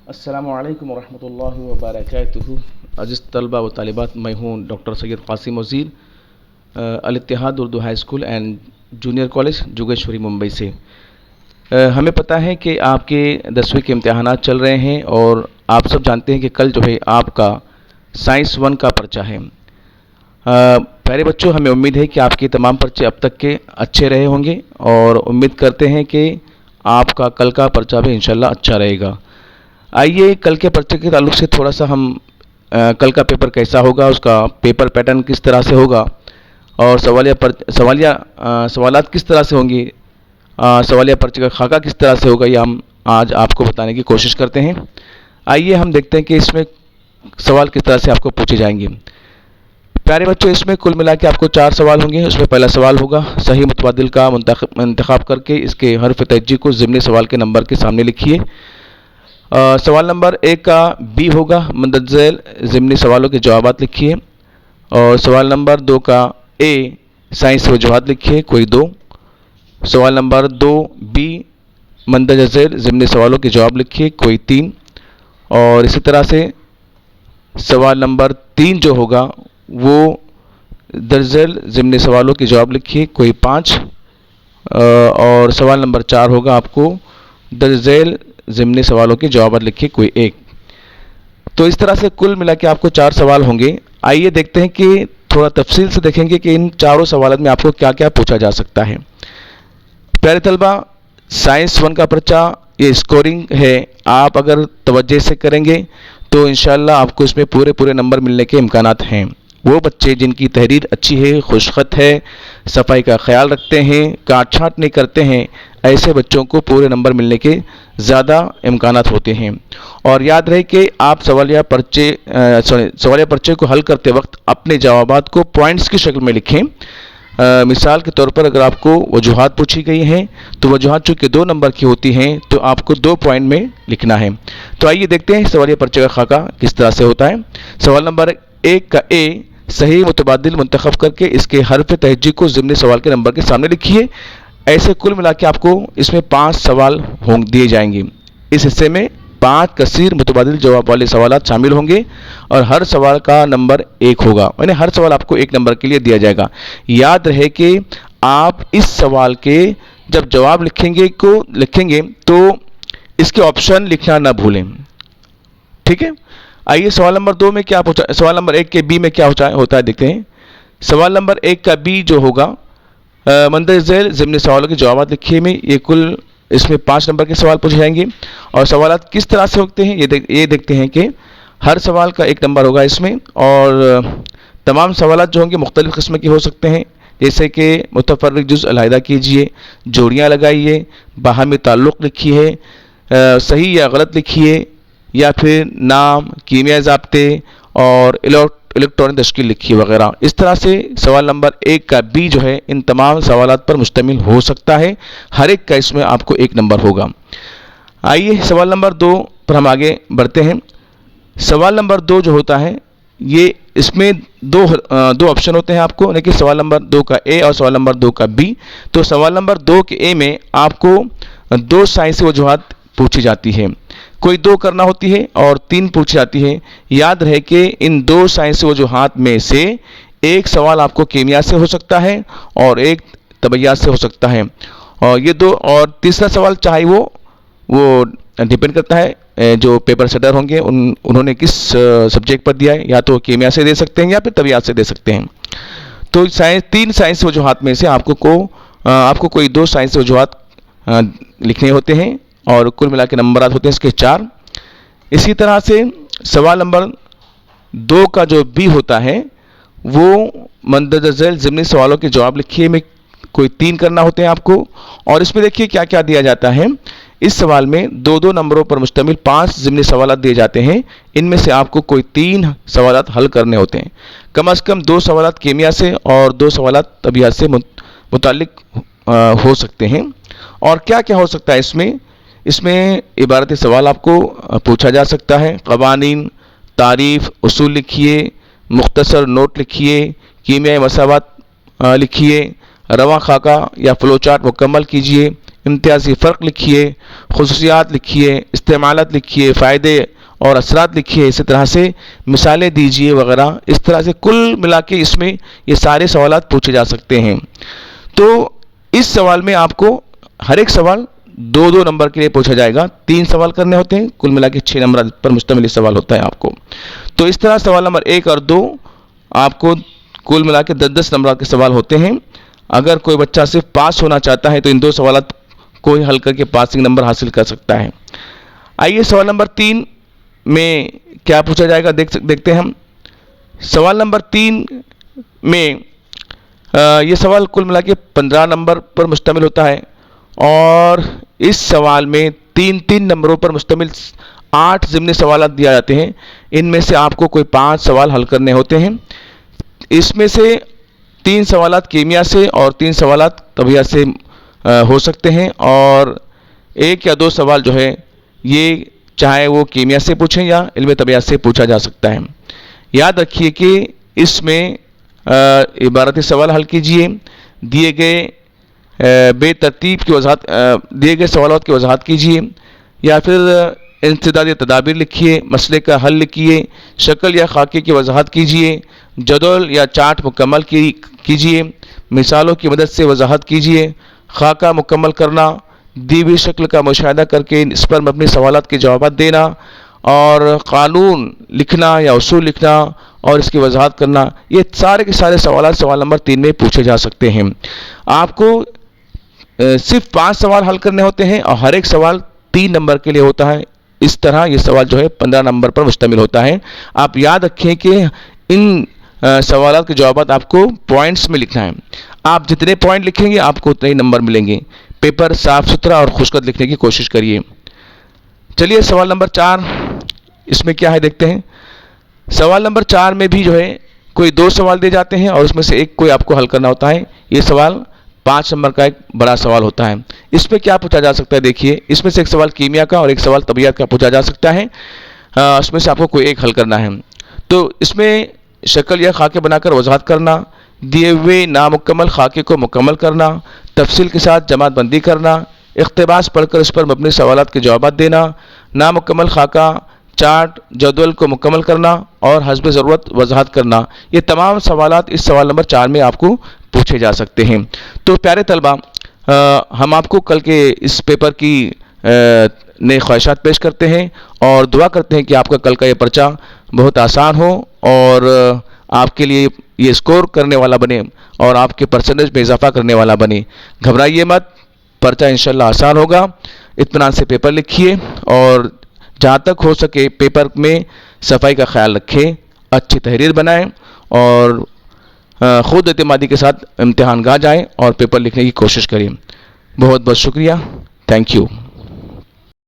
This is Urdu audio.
السلام علیکم ورحمۃ اللہ وبرکاتہ۔ عزیز طلبہ و طالبات، میں ہوں doctor Syed Qasim Wazir, Al-Ittihad Urdu high school and junior college Jogeshwari Mumbai سے۔ ہمیں پتہ ہے کہ آپ کے 10ویں کے امتحانات چل رہے ہیں اور آپ سب جانتے ہیں کہ کل جو ہے آپ کا سائنس 1 کا پرچہ ہے۔ پیارے بچوں، ہمیں امید ہے کہ آپ کے تمام پرچے اب تک کے اچھے رہے ہوں گے اور امید کرتے ہیں کہ آپ کا کل کا پرچہ بھی انشاءاللہ اچھا رہے گا۔ آئیے کل کے پرچے کے تعلق سے تھوڑا سا ہم کل کا پیپر کیسا ہوگا، اس کا پیپر پیٹرن کس طرح سے ہوگا اور سوالات کس طرح سے ہوں گے، سوالیہ پرچے کا خاکہ کس طرح سے ہوگا، یہ ہم آج آپ کو بتانے کی کوشش کرتے ہیں۔ آئیے ہم دیکھتے ہیں کہ اس میں سوال کس طرح سے آپ کو پوچھے جائیں گے۔ پیارے بچوں، اس میں کل ملا کے آپ کو 4 سوال ہوں گے۔ اس میں پہلا سوال ہوگا صحیح متبادل کا انتخاب کر کے اس کے حرف تہجی کو ضمنی سوال کے نمبر کے سامنے لکھیے۔ سوال نمبر 1 کا بی ہوگا مندرجہ ذیل ضمنی سوالوں کے جوابات لکھیے، اور سوال نمبر 2 کا اے سائنسی وجوہات لکھیے کوئی 2۔ سوال نمبر 2 بی مندرجہ ذیل ضمنی سوالوں کے جواب لکھیے کوئی 3، اور اسی طرح سے سوال نمبر 3 جو ہوگا وہ درج ذیل ضمنی سوالوں کے جواب لکھیے کوئی 5، اور سوال نمبر 4 ہوگا آپ کو درج ذیل ضمنی سوالوں کے جوابات لکھیے کوئی 1۔ تو اس طرح سے کل ملا کے آپ کو 4 سوال ہوں گے۔ آئیے دیکھتے ہیں کہ تھوڑا تفصیل سے دیکھیں گے کہ ان چاروں سوالات میں آپ کو کیا کیا پوچھا جا سکتا ہے۔ پیارے طلبہ، سائنس 1 کا پرچہ یہ اسکورنگ ہے، آپ اگر توجہ سے کریں گے تو انشاءاللہ آپ کو اس میں پورے نمبر ملنے کے امکانات ہیں۔ وہ بچے جن کی تحریر اچھی ہے، خوش خط ہے، صفائی کا خیال رکھتے ہیں، کاٹ چھانٹ نہیں کرتے ہیں، ایسے بچوں کو پورے نمبر ملنے کے زیادہ امکانات ہوتے ہیں۔ اور یاد رہے کہ آپ سوالیہ پرچے کو حل کرتے وقت اپنے جوابات کو پوائنٹس کی شکل میں لکھیں۔ مثال کے طور پر اگر آپ کو وجوہات پوچھی گئی ہیں تو وجوہات چونکہ 2 نمبر کی ہوتی ہیں تو آپ کو 2 پوائنٹ میں لکھنا ہے۔ تو آئیے دیکھتے ہیں سوالیہ پرچے کا خاکہ کس طرح سے ہوتا ہے۔ سوال نمبر 1 کا اے صحیح متبادل منتخب کر کے اس کے حرف تہجی کو ضمنی سوال کے نمبر کے سامنے لکھیے۔ ایسے کل ملا کے آپ کو اس میں 5 سوال دیے جائیں گے۔ اس حصے میں 5 کثیر متبادل جواب والے سوالات شامل ہوں گے اور ہر سوال کا نمبر 1 ہوگا، یعنی ہر سوال آپ کو 1 نمبر کے لیے دیا جائے گا۔ یاد رہے کہ آپ اس سوال کے جب جواب لکھیں گے تو اس کے آپشن لکھنا نہ بھولیں، ٹھیک ہے۔ آئیے سوال نمبر 2 میں کیا پوچھا، سوال نمبر 1 کے بی میں کیا ہوتا ہے دیکھتے ہیں۔ سوال نمبر 1 کا بی جو ہوگا مندرجہ ذیل ضمنی سوالوں کے جوابات لکھیے میں یہ کل اس میں 5 نمبر کے سوال پوچھے جائیں گے، اور سوالات کس طرح سے ہوتے ہیں یہ دیکھتے ہیں کہ ہر سوال کا 1 نمبر ہوگا اس میں، اور تمام سوالات جو ہوں گے مختلف قسم کے ہو سکتے ہیں، جیسے کہ متفرق جز علیحدہ کیجئے، جوڑیاں لگائیے، باہمی تعلق لکھیے، صحیح یا غلط لکھیے، یا پھر نام، کیمیائی ضابطے اور الیکٹرانک تشکیل لکھیے وغیرہ۔ اس طرح سے سوال نمبر 1 کا بی جو ہے ان تمام سوالات پر مشتمل ہو سکتا ہے، ہر ایک کا اس میں آپ کو 1 نمبر ہوگا۔ آئیے سوال نمبر 2 پر ہم آگے بڑھتے ہیں۔ سوال نمبر 2 جو ہوتا ہے یہ اس میں دو آپشن ہوتے ہیں آپ کو، لیکن سوال نمبر 2 کا اے اور سوال نمبر 2 کا بی۔ تو سوال نمبر 2 کے اے میں آپ کو 2 سائنسی وجوہات پوچھی جاتی ہے، کوئی 2 کرنا ہوتی ہے اور 3 پوچھی جاتی ہے۔ یاد رہے کہ ان 2 سائنسی وجوہات میں سے ایک سوال آپ کو کیمیا سے ہو سکتا ہے اور ایک طبیعیات سے ہو سکتا ہے، اور یہ 2 اور تیسرا سوال چاہے وہ ڈیپینڈ کرتا ہے جو پیپر سیٹر ہوں گے انہوں نے کس سبجیکٹ پر دیا ہے، یا تو کیمیا سے دے سکتے ہیں یا پھر طبیعیات سے دے سکتے ہیں۔ تو 3 سائنسی وجوہات میں سے آپ کو کوئی 2 سائنسی وجوہات لکھنے ہوتے ہیں، اور کل ملا کے نمبرات ہوتے ہیں اس کے 4۔ اسی طرح سے سوال نمبر 2 کا جو بی ہوتا ہے وہ مندرجہ ذیل ضمنی سوالوں کے جواب لکھیے میں کوئی 3 کرنا ہوتے ہیں آپ کو، اور اس میں دیکھیے کیا کیا دیا جاتا ہے۔ اس سوال میں 2 نمبروں پر مشتمل 5 ضمنی سوالات دیے جاتے ہیں، ان میں سے آپ کو کوئی 3 سوالات حل کرنے ہوتے ہیں، کم از کم 2 سوالات کیمیا سے اور 2 سوالات طبیعیات سے متعلق ہو سکتے ہیں۔ اور کیا کیا ہو سکتا ہے اس میں عبارت سوال آپ کو پوچھا جا سکتا ہے، قوانین، تعریف، اصول لکھیے، مختصر نوٹ لکھیے، کیمیائی مساوات لکھیے، رواں خاکہ یا فلو چارٹ مکمل کیجیے، امتیازی فرق لکھیے، خصوصیات لکھیے، استعمالات لکھیے، فائدے اور اثرات لکھیے، اسی طرح سے مثالیں دیجیے وغیرہ. اس طرح سے کل ملا کے اس میں یہ سارے سوالات پوچھے جا سکتے ہیں. تو اس سوال میں آپ کو ہر ایک سوال 2 نمبر کے لیے پوچھا جائے گا. 3 سوال کرنے ہوتے ہیں، کل ملا کے 6 نمبر پر مشتمل سوال ہوتا ہے آپ کو. تو اس طرح سوال نمبر 1 اور 2 آپ کو کل ملا کے 10 نمبر کے سوال ہوتے ہیں. اگر کوئی بچہ صرف پاس ہونا چاہتا ہے تو ان 2 سوالات کو ہی حل کر کے پاسنگ نمبر حاصل کر سکتا ہے. آئیے سوال نمبر 3 میں کیا پوچھا جائے گا دیکھتے ہیں ہم. سوال نمبر 3 میں یہ سوال کل ملا کے 15 نمبر پر مشتمل ہوتا ہے اور اس سوال میں 3 نمبروں پر مشتمل 8 ضمنی سوالات دیا جاتے ہیں. ان میں سے آپ کو کوئی 5 سوال حل کرنے ہوتے ہیں. اس میں سے 3 سوالات کیمیا سے اور 3 سوالات طبیعت سے ہو سکتے ہیں اور 1 یا 2 سوال جو ہے یہ چاہے وہ کیمیا سے پوچھیں یا علم طبیعت سے پوچھا جا سکتا ہے. یاد رکھیے کہ اس میں عبارتی سوال حل کیجیے، دیے گئے بے ترتیب کی وضاحت، دیے گئے سوالات کی وضاحت کیجیے یا پھر انسدادی تدابیر لکھیے، مسئلے کا حل لکھیے، شکل یا خاکے کی وضاحت کیجیے، جدول یا چارٹ مکمل کیجیے، مثالوں کی مدد سے وضاحت کیجیے. خاکہ مکمل کرنا، دی ہوئی شکل کا مشاہدہ کر کے اس پر مبنی سوالات کے جوابات دینا اور قانون لکھنا یا اصول لکھنا اور اس کی وضاحت کرنا، یہ سارے کے سارے سوالات سوال نمبر 3 میں پوچھے جا سکتے ہیں. آپ کو صرف 5 سوال حل کرنے ہوتے ہیں اور ہر ایک سوال 3 نمبر کے لیے ہوتا ہے. اس طرح یہ سوال جو ہے 15 نمبر پر مشتمل ہوتا ہے. آپ یاد رکھیں کہ ان سوالات کے جوابات آپ کو پوائنٹس میں لکھنا ہے. آپ جتنے پوائنٹ لکھیں گے آپ کو اتنے ہی نمبر ملیں گے. پیپر صاف ستھرا اور خوشخط لکھنے کی کوشش کریے. چلیے سوال نمبر 4 اس میں کیا ہے دیکھتے ہیں. سوال نمبر 4 میں بھی جو ہے کوئی 2 سوال دے جاتے ہیں اور اس میں سے ایک کوئی آپ کو حل کرنا ہوتا ہے. یہ سوال 5 نمبر کا ایک بڑا سوال ہوتا ہے. اس میں کیا پوچھا جا سکتا ہے دیکھیے. اس میں سے ایک سوال کیمیا کا اور ایک سوال طبیعت کا پوچھا جا سکتا ہے. اس میں سے آپ کو کوئی ایک حل کرنا ہے. تو اس میں شکل یا خاکے بنا کر وضاحت کرنا، دیے ہوئے نامکمل خاکے کو مکمل کرنا، تفصیل کے ساتھ جماعت بندی کرنا، اقتباس پڑھ کر اس پر مبنی سوالات کے جوابات دینا، نامکمل خاکہ، چارٹ، جدول کو مکمل کرنا اور حسب ضرورت وضاحت کرنا. یہ تمام سوالات اس سوال نمبر 4 میں آپ کو پوچھے جا سکتے ہیں. تو پیارے طلبہ، ہم آپ کو کل کے اس پیپر کی نئے خواہشات پیش کرتے ہیں اور دعا کرتے ہیں کہ آپ کا کل کا یہ پرچہ بہت آسان ہو اور آپ کے لیے یہ اسکور کرنے والا بنے اور آپ کے پرسنٹیج میں اضافہ کرنے والا بنے. گھبرائیے مت، پرچہ انشاءاللہ آسان ہوگا. اطمینان سے پیپر لکھیے اور جہاں تک ہو سکے پیپر میں صفائی کا خیال رکھیں، اچھی تحریر بنائیں اور خود اعتمادی کے ساتھ امتحان گاہ جائیں اور پیپر لکھنے کی کوشش کریں. بہت بہت شکریہ. Thank you.